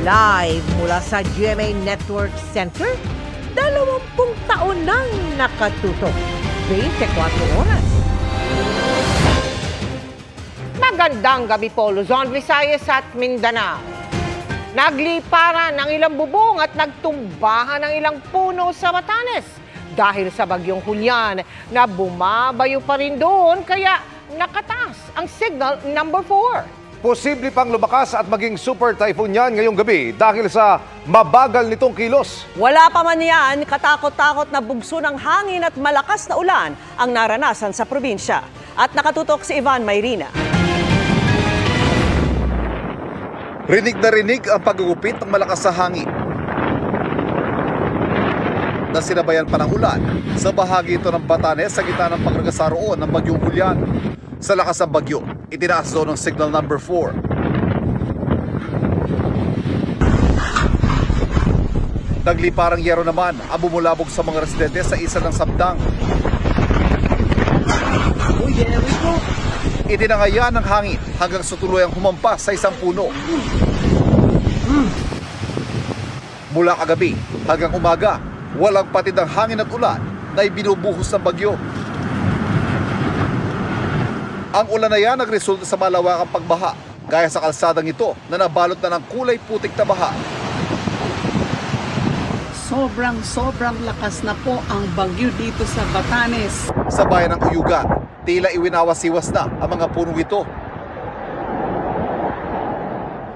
Live mula sa GMA Network Center, 20 taon nang nakatutok. 24 oras. Magandang gabi po, Luzon, Visayas at Mindanao. Nagliparan ng ilang bubong at nagtumbahan ng ilang puno sa Batanes dahil sa bagyong Julian na bumabayo pa rin doon, kaya nakataas ang signal number 4. Posible pang lumakas at maging super typhoon yan ngayong gabi dahil sa mabagal nitong kilos. Wala pa man yan, katakot-takot na bugso ng hangin at malakas na ulan ang naranasan sa probinsya. At nakatutok si Ivan Mayrina. Rinig na rinig ang pagugupit ng malakas na hangin na sinabayan pa ng ulan sa bahagi ito ng Batanes sa gitna ng pagragasaroon ng bagyong Julian. Sa lakas ng bagyo, itinaas doon ng signal number 4. Nagliparang yero naman ang bumulabog sa mga residente sa isa ng Sabdang. Itinangaya ng hangin hanggang sa tuluyang humampas sa isang puno. Mula kagabi hanggang umaga, walang patid ang hangin at ulan na ibinubuhos ng bagyo. Ang ulan na yan nagresulta sa malawakang pagbaha, gaya sa kalsadang ito na nabalot na ng kulay putik na baha. Sobrang lakas na po ang bagyo dito sa Batanes. Sa bayan ng Uyugan, tila iwinawas-iwas na ang mga punong ito.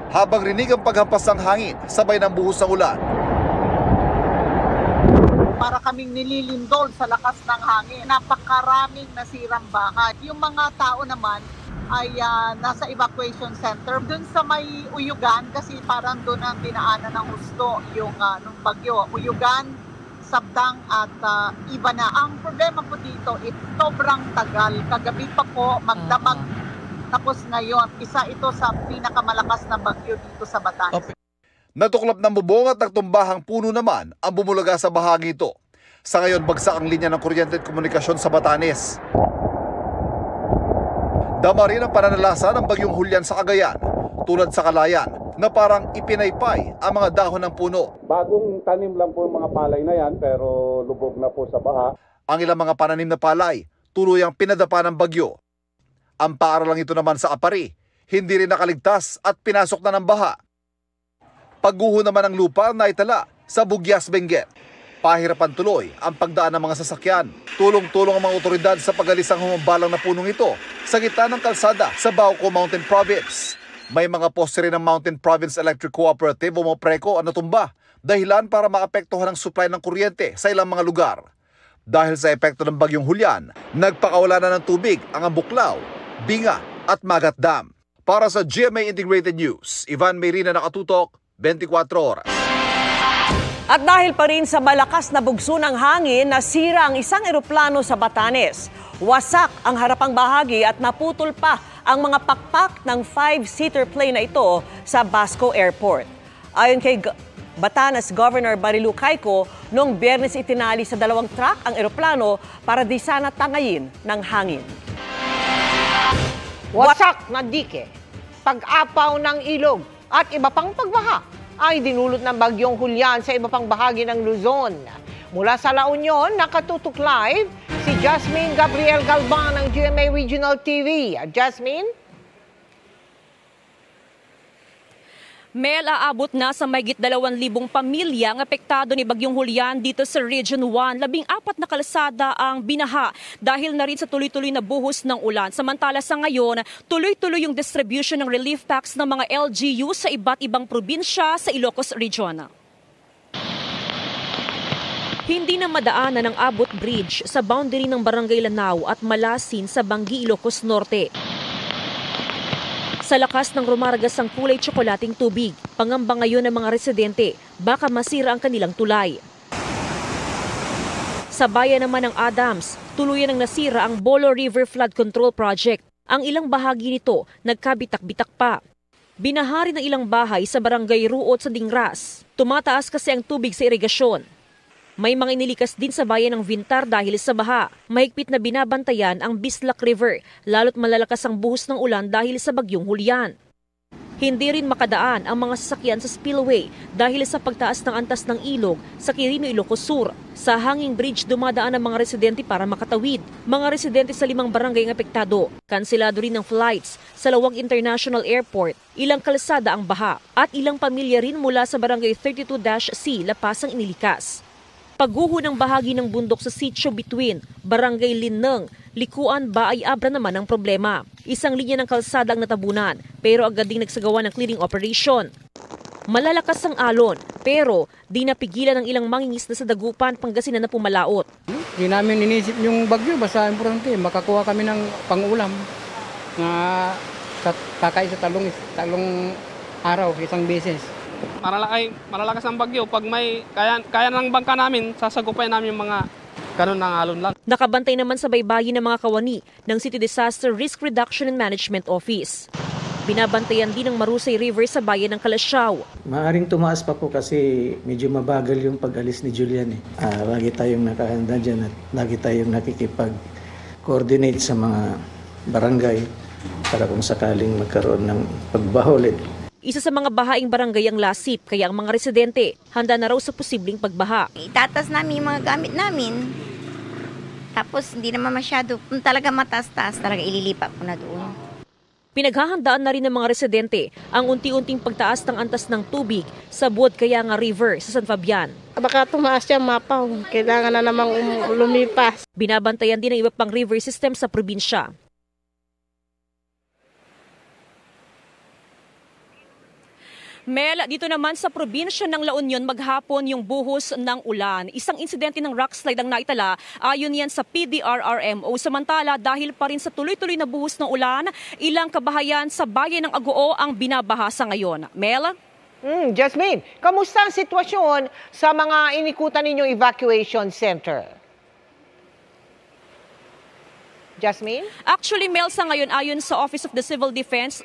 Habang rinig ang paghampas ng hangin, sabay ng buhos ng ulan. Para kaming nililindol sa lakas ng hangin. Napakaraming nasirang bahay. Yung mga tao naman ay nasa evacuation center. Doon sa may Uyugan, kasi parang doon ang dinaanan ng husto yung nung bagyo. Uyugan, Sabdang at iba na. Ang problema po dito, sobrang tagal. Kagabi pa po, magdamag. Tapos ngayon, isa ito sa pinakamalakas na bagyo dito sa Batanes. Okay. Natuklap ng bubong at nagtumbahang puno naman ang bumulaga sa bahagi ito. Sa ngayon, bagsak ang linya ng kuryente at komunikasyon sa Batanes. Dama rin ang pananalasa ng bagyong Julian sa Cagayan, tulad sa Calayan, na parang ipinaypay ang mga dahon ng puno. Bagong tanim lang po yung mga palay na yan, pero lubog na po sa baha. Ang ilang mga pananim na palay, tuluyang pinadapa ng bagyo. Ang paaralang ito naman sa Apari, hindi rin nakaligtas at pinasok na ng baha. Pagguho naman ng lupa na itala sa Bugyas, Benguet. Pahirapan tuloy ang pagdaan ng mga sasakyan. Tulong-tulong ang mga otoridad sa pag-alis ng humambalang na punong ito sa gitna ng kalsada sa Bauco Mountain Province. May mga poste rin ng Mountain Province Electric Cooperative o MOPRECO ang natumba, dahilan para maapektuhan ang supply ng kuryente sa ilang mga lugar. Dahil sa epekto ng bagyong Julian, nagpakawala na ng tubig ang Buklaw, Binga at Magat Dam. Para sa GMA Integrated News, Ivan Mayrina, nakatutok, 24 oras. At dahil pa rin sa malakas na bugso ng hangin, nasira ang isang eroplano sa Batanes. Wasak ang harapang bahagi at naputol pa ang mga pakpak ng 5-seater plane na ito sa Basco Airport. Ayon kay Batanes Governor Marilu Cayco, noong Biyernes itinali sa 2 truck ang eroplano para di sana tangayin ng hangin. Wasak na dike, pag-apaw ng ilog at iba pang pagbaha ay dinulot ng bagyong Julian sa iba pang bahagi ng Luzon. Mula sa La Union, nakatutok live si Jasmine Gabriel Galban ng GMA Regional TV. Jasmine? Mel, aabot na sa mahigit 2,000 pamilya ang apektado ni Bagyong Julian dito sa Region 1. 14 na kalsada ang binaha dahil na rin sa tuloy-tuloy na buhos ng ulan. Samantala sa ngayon, tuloy-tuloy yung distribution ng relief packs ng mga LGU sa iba't ibang probinsya sa Ilocos Region. Hindi na madaanan ang Abot Bridge sa boundary ng Barangay Lanao at Malasin sa Banggi, Ilocos Norte. Sa lakas ng rumaragas ang kulay tsokolating tubig, pangamba ngayon ng mga residente, baka masira ang kanilang tulay. Sa bayan naman ng Adams, tuluyan ang nasira ang Bolo River Flood Control Project. Ang ilang bahagi nito nagkabitak-bitak pa. Binahari ng ilang bahay sa Barangay Ruot sa Dingras. Tumataas kasi ang tubig sa irigasyon. May mga inilikas din sa bayan ng Vintar dahil sa baha. Mahigpit na binabantayan ang Bislac River, lalo't malalakas ang buhos ng ulan dahil sa bagyong Julian. Hindi rin makadaan ang mga sasakyan sa spillway dahil sa pagtaas ng antas ng ilog sa Quirino, Ilocos Sur. Sa hanging bridge dumadaan ang mga residente para makatawid. Mga residente sa 5 barangay ang apektado. Kanselado rin ng flights sa Lawag International Airport. Ilang kalsada ang baha at ilang pamilya rin mula sa barangay 32-C Lapas ang inilikas. Pagguho ng bahagi ng bundok sa sitio between Barangay Lineng, Likuan, Baay Abra naman ang problema. Isang linya ng kalsada ang natabunan pero agad ding nagsagawa ng clearing operation. Malalakas ang alon pero di napigilan ng ilang mangingisda sa Dagupan, Pangasinan na pumalaot. Hindi namin inisip yung bagyo, basta importante makakuha kami ng pang-ulam na kakain sa talong araw, isang beses. Malalakas ang bagyo. Pag may kaya ng bangka namin, sasagupay namin yung mga ganun ng alon lang. Nakabantay naman sa baybayin ng mga kawani ng City Disaster Risk Reduction and Management Office. Binabantayan din ng Marusay River sa bayan ng Calasiao. Maaring tumaas pa po kasi medyo mabagal yung pag-alis ni Julian. Lagi tayong nakahanda dyan at lagi tayong nakikipag-coordinate sa mga barangay para kung sakaling magkaroon ng pagbaha ulit. Isa sa mga bahaing barangay ang Lasip, kaya ang mga residente handa na raw sa posibleng pagbaha. Itatas namin yung mga gamit namin. Tapos hindi naman masyado, kung talaga mataas-taas, talaga ililipat ko na doon. Pinaghahandaan na rin ng mga residente ang unti-unting pagtaas ng antas ng tubig sa Buod-Kayanga River sa San Fabian. Baka tumaas siya mapaw, kailangan na namang lumipas. Binabantayan din ng iba pang river system sa probinsya. Mel, dito naman sa probinsya ng La Union, maghapon yung buhos ng ulan. Isang insidente ng rockslide ang naitala, ayon yan sa PDRRMO. Samantala, dahil pa rin sa tuloy-tuloy na buhos ng ulan, ilang kabahayan sa bayan ng Agoo ang binabahasa ngayon. Mel? Jasmine, kamusta ang sitwasyon sa mga inikutan ninyong evacuation center? Jasmine? Actually, Mel, sa ngayon, ayon sa Office of the Civil Defense,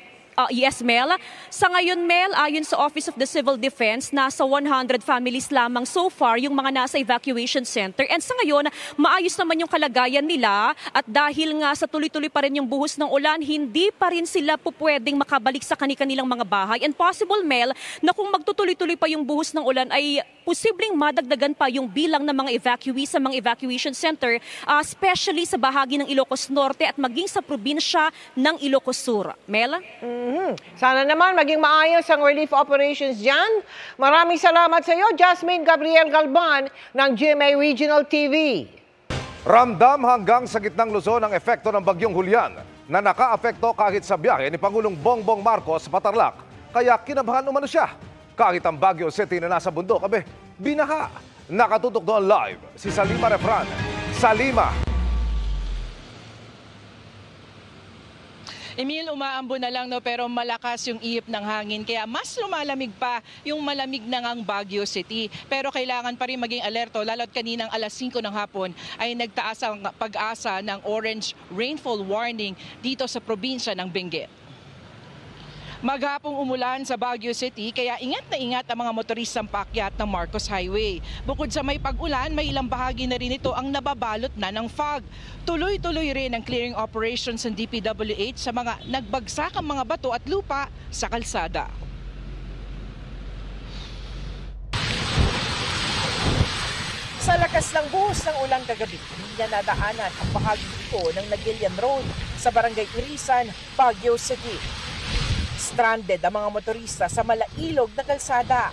yes, Mel. Sa ngayon, Mel, ayon sa Office of the Civil Defense, nasa 100 families lamang so far yung mga nasa evacuation center. And sa ngayon, maayos naman yung kalagayan nila at dahil nga sa tuloy-tuloy pa rin yung buhos ng ulan, hindi pa rin sila pwedeng makabalik sa kanilang mga bahay. And possible, Mel, na kung magtutuloy-tuloy pa yung buhos ng ulan ay posibleng madagdagan pa yung bilang ng mga evacuees sa mga evacuation center, especially sa bahagi ng Ilocos Norte at maging sa probinsya ng Ilocos Sur. Mel? Sana naman maging maayos ang relief operations dyan. Maraming salamat sa iyo, Jasmine Gabriel Galban ng GMA Regional TV. Ramdam hanggang sa gitnang Luzon ang epekto ng bagyong Julian na naka-apekto kahit sa biyahe ni Pangulong Bongbong Marcos sa Tarlac. Kaya kinabahan umano siya. Kahit ang Baguio City na nasa bundok, binaha. Nakatutok doon live si Salima Refran. Salima. Emil, umaambo na lang pero malakas yung ihip ng hangin kaya mas lumalamig pa yung malamig na ngang Baguio City. Pero kailangan pa rin maging alerto lalo't kaninang alas 5 ng hapon ay nagtaas ang pag-asa ng orange rainfall warning dito sa probinsya ng Benguet. Maghapong umulan sa Baguio City kaya ingat na ingat ang mga motoristang paakyat ng Marcos Highway. Bukod sa may pag-ulan, may ilang bahagi na rin ito ang nababalot na ng fog. Tuloy-tuloy rin ang clearing operations ng DPWH sa mga nagbagsakang mga bato at lupa sa kalsada. Sa lakas ng buhos ng ulan kagabi, hindi na nadaanan ang bahagi ito ng Nagilian Road sa Barangay Irisan, Baguio City. Stranded ang mga motorista sa malailog na kalsada.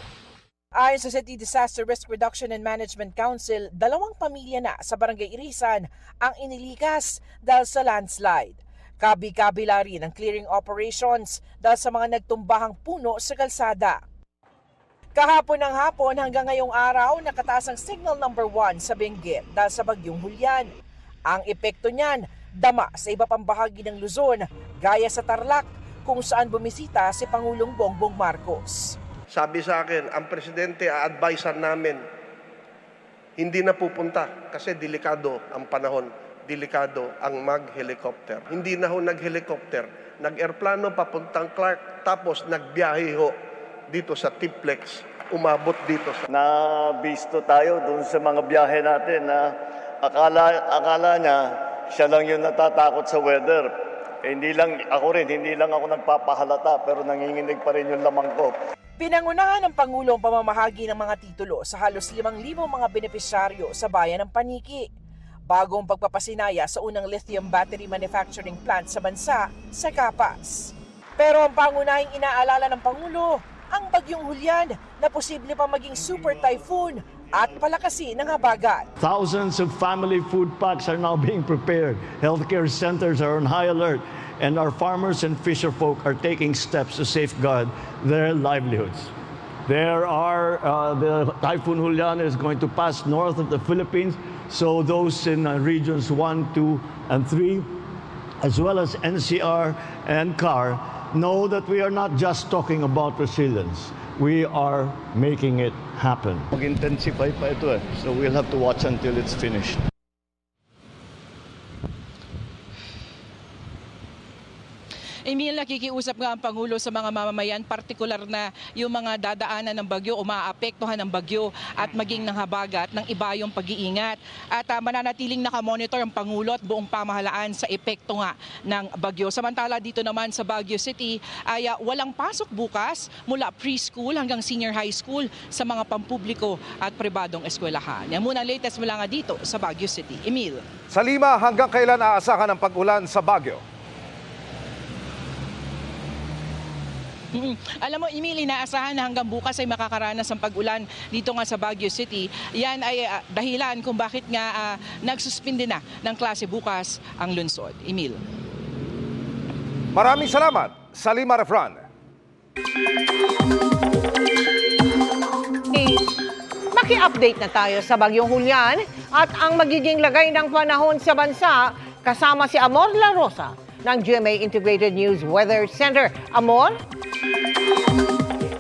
Ayon sa City Disaster Risk Reduction and Management Council, 2 pamilya na sa Barangay Irisan ang inilikas dahil sa landslide. Kabi-kabila rin ang clearing operations dahil sa mga nagtumbahang puno sa kalsada. Kahapon ng hapon hanggang ngayong araw, nakataas ang signal number 1 sa Benguet dahil sa bagyong Julian. Ang epekto niyan, dama sa iba pang bahagi ng Luzon, gaya sa Tarlac, kung saan bumisita si Pangulong Bongbong Marcos. Sabi sa akin, ang presidente a-advisean namin, hindi na pupunta kasi delikado ang panahon, delikado ang mag-helicopter. Hindi na ho nag-helicopter, nag-airplano papuntang Clark, tapos nagbiyahe ho dito sa Tiplex, umabot dito sa... Nabisto tayo dun sa mga biyahe natin na akala niya siya lang yung natatakot sa weather. Hindi lang ako nagpapahalata pero nanginginig pa rin yung lamang ko. Pinangunahan ng Pangulo ang pamamahagi ng mga titulo sa halos 5,000 mga benepisyaryo sa bayan ng Paniki. Bagong pagpapasinaya sa unang lithium battery manufacturing plant sa bansa, sa Capas. Pero ang pangunahing inaalala ng Pangulo, ang Bagyong Julian na posible pa maging super typhoon at palakasin ng habagat. Thousands of family food packs are now being prepared. Healthcare centers are on high alert, and our farmers and fisherfolk are taking steps to safeguard their livelihoods. The Typhoon Julian is going to pass north of the Philippines, so those in regions 1, 2, and 3, as well as NCR and CAR, know that we are not just talking about resilience. We are making it happen. Mag-intensify pa ito so we'll have to watch until it's finished. Emil, nakikiusap nga ang Pangulo sa mga mamamayan, partikular na yung mga dadaanan ng bagyo o maapektuhan ng bagyo at maging ng habagat ng iba yung pag-iingat. At mananatiling nakamonitor ang Pangulo at buong pamahalaan sa epekto nga ng bagyo. Samantala dito naman sa Baguio City ay walang pasok bukas mula preschool hanggang senior high school sa mga pampubliko at pribadong eskwelahan. Yan muna latest mula nga dito sa Baguio City. Emil. Sa Lima, hanggang kailan aasahan ang pag-ulan sa Baguio? Alam mo, Emil, inaasahan na hanggang bukas ay makakaranas ang pag-ulan dito nga sa Baguio City. Yan ay dahilan kung bakit nga nagsuspinde na ng klase bukas ang lungsod. Emil. Maraming salamat, Salima Refran. Maki-update na tayo sa Bagyong Julian at ang magiging lagay ng panahon sa bansa kasama si Amor La Rosa ng GMA Integrated News Weather Center. Amor?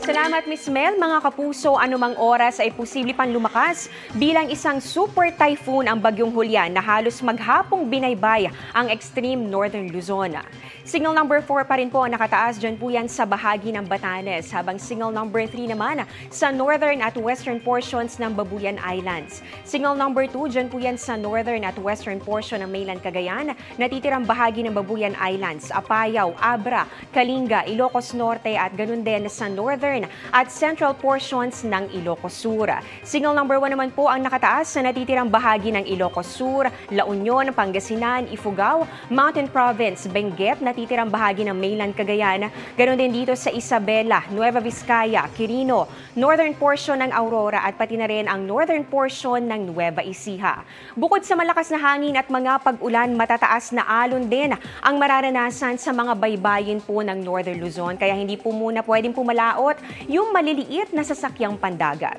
Salamat, Miss Mel. Mga kapuso, anumang oras ay posible pang lumakas bilang isang super typhoon ang Bagyong Julian na halos maghapong binaybay ang extreme northern Luzon. Signal number 4 pa rin po ang nakataas dyan po yan sa bahagi ng Batanes, habang signal number 3 naman sa northern at western portions ng Babuyan Islands. Signal number 2 dyan po yan sa northern at western portion ng mainland Cagayan, natitirang bahagi ng Babuyan Islands, Apayao, Abra, Kalinga, Ilocos Norte at ganun din sa northern at central portions ng Ilocos Sur. Signal number 1 naman po ang nakataas sa natitirang bahagi ng Ilocos Sur, La Union, Pangasinan, Ifugao, Mountain Province, Benguet, natitirang bahagi ng mainland Cagayan, ganoon din dito sa Isabela, Nueva Vizcaya, Quirino, northern portion ng Aurora at pati na rin ang northern portion ng Nueva Ecija. Bukod sa malakas na hangin at mga pag-ulan, matataas na alon din ang mararanasan sa mga baybayin po ng Northern Luzon, kaya hindi po muna pwedeng pumalaot yung maliliit na sasakyang pandagat.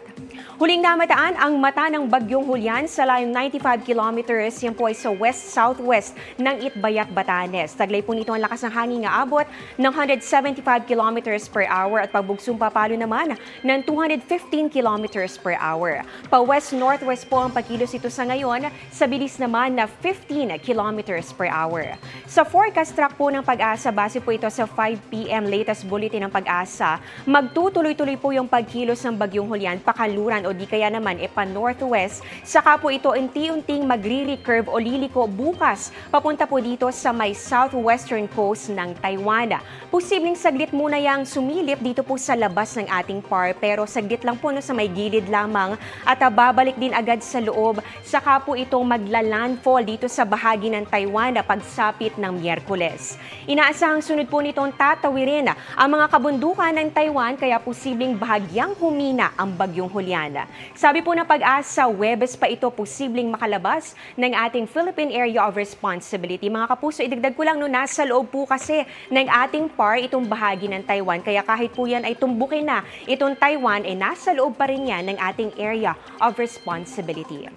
Huling namataan ang mata ng Bagyong Julian sa layong 95 kilometers, yan po ay sa west-southwest ng Itbayat, Batanes. Taglay po nito ang lakas ng hangin nga abot ng 175 kilometers per hour at pagbugsong papalo naman ng 215 kilometers per hour. Pa-west-northwest po ang pagkilos ito sa ngayon, sa bilis naman na 15 kilometers per hour. Sa forecast track po ng Pag-asa, base po ito sa 5 p.m. latest bulletin ng Pag-asa, magtutuloy-tuloy po yung pagkilos ng Bagyong Julian pakaluran o di kaya naman pa-northwest, saka po ito unti-unting magre-recurve o liliko bukas papunta po dito sa may southwestern coast ng Taiwan. Posibleng saglit muna yang sumilip dito po sa labas ng ating PAR, pero saglit lang po sa may gilid lamang at babalik din agad sa loob, saka po itong magla-landfall dito sa bahagi ng Taiwan na pagsapit ng Miyerkules. Inaasahang sunod po nitong tatawirin ang mga kabundukan ng Taiwan, kaya posibleng bahagyang humina ang Bagyong Julian. Sabi po ng Pag-asa, Huwebes pa ito posibleng makalabas ng ating Philippine Area of Responsibility. Mga kapuso, idagdag ko lang, nasa loob po kasi ng ating PAR itong bahagi ng Taiwan. Kaya kahit po yan ay tumbukin na itong Taiwan, nasa loob pa rin yan ng ating Area of Responsibility.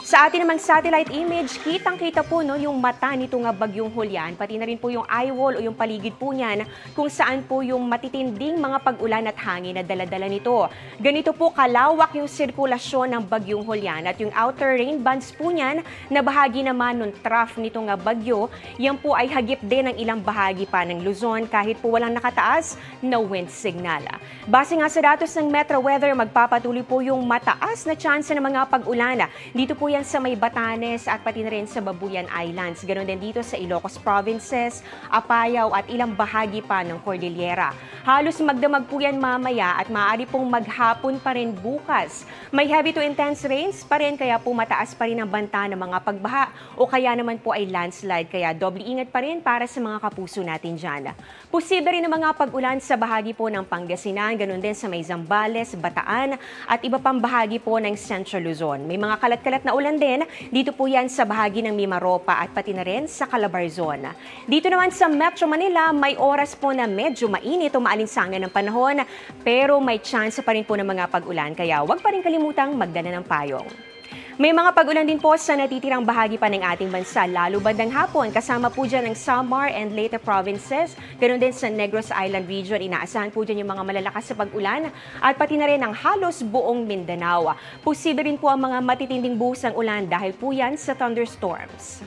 Sa ating namang satellite image, kitang-kita po yung mata nito nga Bagyong Julian, pati na rin po yung eye wall o yung paligid po niyan kung saan po yung matitinding mga pag-ulan at hangin na dala-dala nito. Ganito po kalawak yung sirkulasyon ng Bagyong Julian at yung outer rain bands po niyan na bahagi naman ng trough nito nga bagyo, yan po ay hagip din ng ilang bahagi pa ng Luzon kahit po walang nakataas na wind signal. Base nga sa datos ng Metro Weather, magpapatuloy po yung mataas na tsansa ng mga pag-ulan Dito po yan sa may Batanes at pati na rin sa Babuyan Islands. Ganon din dito sa Ilocos Provinces, Apayao at ilang bahagi pa ng Cordillera. Halos magdamag po yan mamaya at maaari pong maghapon pa rin bukas. May heavy to intense rains pa rin kaya po mataas pa rin ang banta ng mga pagbaha o kaya naman po ay landslide. Kaya doble ingat pa rin para sa mga kapuso natin dyan. Posible rin ang mga pag-ulan sa bahagi po ng Pangasinan, ganon din sa may Zambales, Bataan at iba pang bahagi po ng Central Luzon. May mga kalat-kalat na ulan din, dito po yan sa bahagi ng Mimaropa at pati na rin sa Calabarzon. Dito naman sa Metro Manila, may oras po na medyo mainit o maalinsangan ng panahon, pero may chance pa rin po ng mga pag-ulan, kaya huwag pa rin kalimutang magdala ng payong. May mga pag-ulan din po sa natitirang bahagi pa ng ating bansa, lalo bandang hapon. Kasama po dyan ang Samar and Leyte provinces. Ganoon din sa Negros Island region. Inaasahan po dyan yung mga malalakas sa pag-ulan at pati na rin ang halos buong Mindanao. Posible rin po ang mga matitinding buhos ng ulan dahil po yan sa thunderstorms.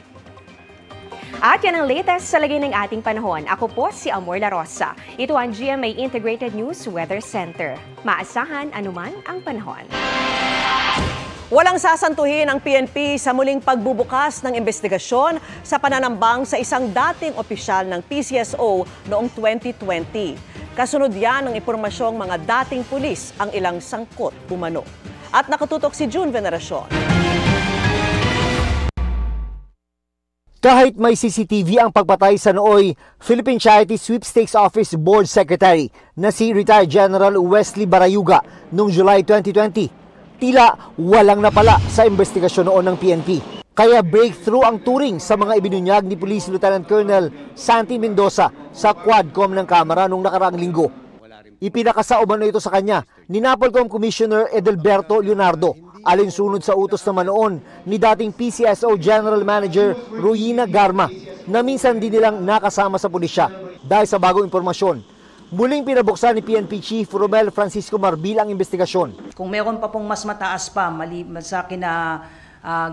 At yan ang latest sa lagay ng ating panahon. Ako po si Amor La Rosa. Ito ang GMA Integrated News Weather Center. Maasahan anuman ang panahon. Walang sasantuhin ang PNP sa muling pagbubukas ng investigasyon sa pananambang sa isang dating opisyal ng PCSO noong 2020. Kasunod yan ng impormasyong mga dating pulis ang ilang sangkot umano. At nakatutok si June Veneracion. Kahit may CCTV ang pagpatay sa nooy Philippine Charity Sweepstakes Office Board Secretary na si Retired General Wesley Barayuga noong July 2020, tila walang napala sa investigasyon noon ng PNP. Kaya breakthrough ang turing sa mga ibinunyag ni Police Lieutenant Colonel Santi Mendoza sa Quadcom ng Kamara noong nakaraang linggo. Ipinakasa umano ito sa kanya ni Napolcom Commissioner Edelberto Leonardo, alinsunod sa utos naman noon ni dating PCSO General Manager Ruina Garma na minsan din nilang nakasama sa pulisya. Dahil sa bagong impormasyon, muling pinabuksan ni PNP Chief Romel Francisco Marbil ang investigasyon. Kung meron pa pong mas mataas pa, sa akin na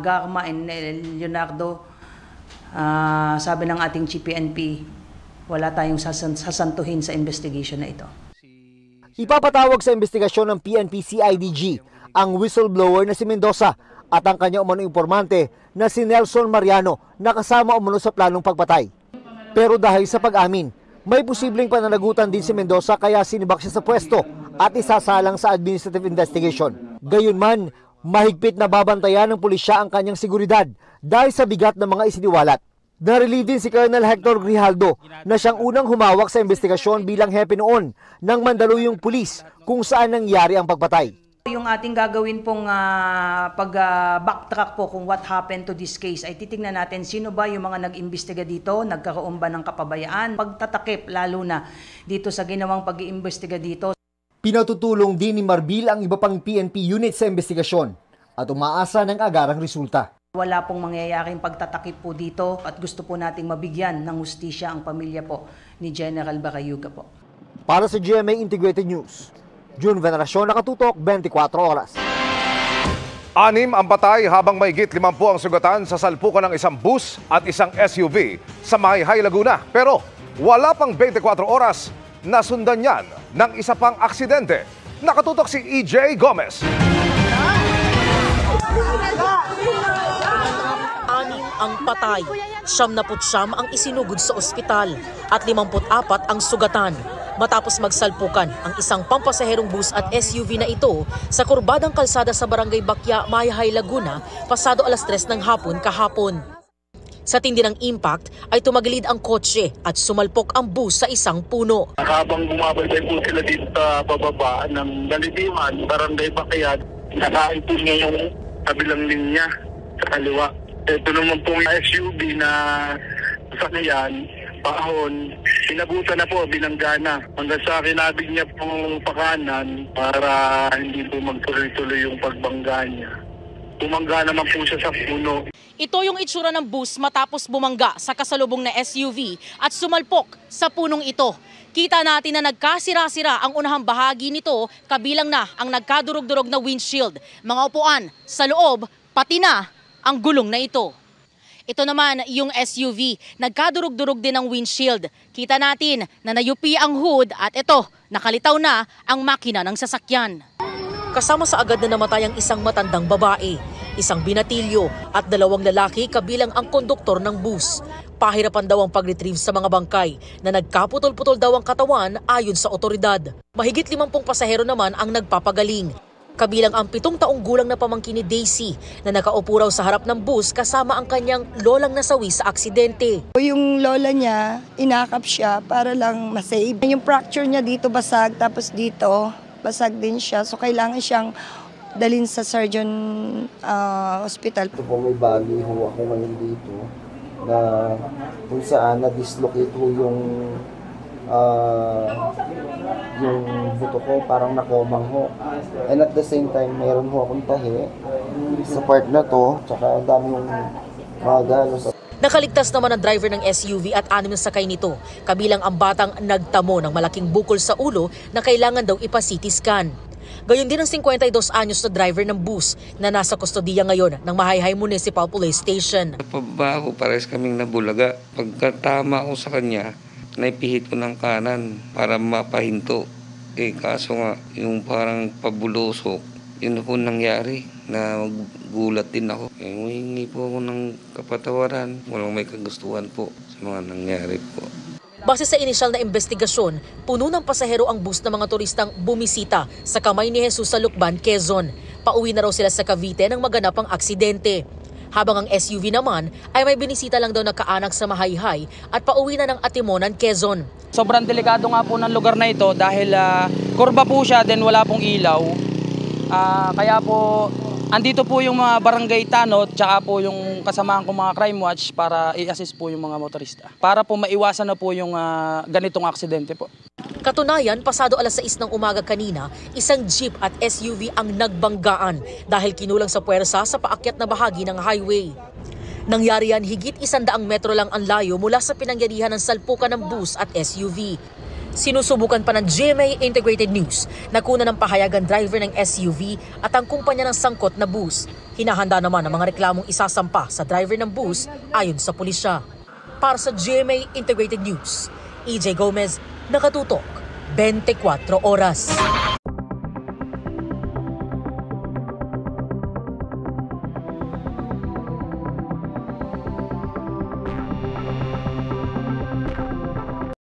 Garma and Leonardo, sabi ng ating Chief PNP, wala tayong sasantuhin sa investigation na ito. Ipapatawag sa investigasyon ng PNP CIDG ang whistleblower na si Mendoza at ang kanya umano informante na si Nelson Mariano na kasama umano sa planong pagpatay. Pero dahil sa pag-amin, may posibleng pananagutan din si Mendoza kaya sinibak siya sa pwesto at isasalang sa administrative investigation. Gayunman, mahigpit na babantayan ng pulisya ang kanyang seguridad dahil sa bigat ng mga isiniwalat. Narelieve din si Colonel Hector Grijaldo na siyang unang humawak sa investigasyon bilang hepe noon ng Mandaluyong Pulis kung saan nangyari ang pagpatay. Yung ating gagawin pong pag-backtrack po kung what happened to this case ay titingnan natin sino ba yung mga nag-imbestiga dito, nagkaroon ba ng kapabayaan, pagtatakip lalo na dito sa ginawang pag-iimbestiga dito. Pinatutulong din ni Marbil ang iba pang PNP unit sa investigasyon at umaasa ng agarang resulta. Wala pong mangyayaring pagtatakip po dito at gusto po nating mabigyan ng hustisya ang pamilya po ni General Barayuga po. Para sa GMA Integrated News, June Veneracion, nakatutok 24 oras. 6 ang patay habang mahigit 50 ang sugatan sa salpukan ng isang bus at isang SUV sa Mahihai, Laguna. Pero wala pang 24 oras, nasundan yan ng isa pang aksidente. Nakatutok si EJ Gomez. 6 ang patay, 79 ang isinugod sa ospital at 54 ang sugatan matapos magsalpukan ang isang pampasaherong bus at SUV na ito sa kurbadang kalsada sa Barangay Bakya, Mahihai, Laguna, pasado alas 3 ng hapon kahapon. Sa tindi ng impact ay tumagilid ang kotse at sumalpok ang bus sa isang puno. Habang bumabalik po sila dito sa bababa ng Dalidiman, Barangay Bakya, nakaipon niya yung kabilang linya sa kaliwa. Ito naman pong SUV na sasakyan, paahon, sinabutan na po, binanggana. Hanggang sa kinabig niya pong pakanan para hindi po magtuloy-tuloy yung pagbangga niya. Bumangga naman po siya sa puno. Ito yung itsura ng bus matapos bumangga sa kasalubong na SUV at sumalpok sa punong ito. Kita natin na nagkasira-sira ang unahang bahagi nito, kabilang na ang nagkadurog-durog na windshield, mga upuan sa loob, pati na ang gulong na ito. Ito naman yung SUV, nagkadurog-durog din ang windshield. Kita natin na nayupi ang hood at ito, nakalitaw na ang makina ng sasakyan. Kasama sa agad na namatay ang isang matandang babae. isang binatilyo at 2 lalaki kabilang ang konduktor ng bus. Pahirapan daw ang pag-retrieve sa mga bangkay na nagkaputol-putol daw ang katawan ayon sa otoridad. Mahigit 50 pasahero naman ang nagpapagaling. Kabilang ang 7 taong gulang na pamangkin ni Daisy na nakaupo raw sa harap ng bus kasama ang kanyang lolang nasawi sa aksidente. Yung lola niya, inakap siya para lang masave. Yung fracture niya dito basag, tapos dito basag din siya. So kailangan siyang dalhin sa surgeon hospital. Ito po may bali ho ako ngayon dito na kung saan na-dislocate ho yung buto ko, parang nakomang ho. And at the same time, mayroon ho akong tahi sa part na to, tsaka dami yung mga galos. Nakaligtas naman ang driver ng SUV at 6 na sakay nito, kabilang ang batang nagtamo ng malaking bukol sa ulo na kailangan daw ipa-CT scan. Gayon din ang 52 anyos na driver ng bus na nasa kustodiya ngayon ng Mahayhay Municipal Police Station. Pababa ako, pares kaming nabulaga. Pagkatama ko sa kanya, naipihit ko ng kanan para mapahinto. Kaso nga, yung parang pabulosok, yun na po nangyari na gulat din ako. Humingi po ako ng kapatawaran. Walang may kagustuhan po sa mga nangyari po. Base sa inisyal na investigasyon, puno ng pasahero ang bus ng mga turistang bumisita sa Kamay ni Jesus sa Lucban, Quezon. Pauwi na raw sila sa Cavite nang maganap ang aksidente. Habang ang SUV naman ay may binisita lang daw na kaanak sa Mahayhay at pauwi na ng Atimonan, Quezon. Sobrang delikado nga po ng lugar na ito dahil kurba po siya, then wala pong ilaw. Kaya po andito po yung mga barangay tanod tsaka po yung kasamahan kong mga crime watch para i-assist po yung mga motorista. Para po maiwasan na po yung ganitong aksidente po. Katunayan, pasado alas 6 ng umaga kanina, isang jeep at SUV ang nagbanggaan dahil kinulang sa puwersa sa paakyat na bahagi ng highway. Nangyari yan higit 100 metro lang ang layo mula sa pinangyarihan ng salpukan ng bus at SUV. Sinusubukan pa ng GMA Integrated News na kuna ng pahayagan driver ng SUV at ang kumpanya ng sangkot na bus. Hinahanda naman ang mga reklamong isasampa sa driver ng bus ayon sa pulisya. Para sa GMA Integrated News, EJ Gomez, Nakatutok, 24 Oras.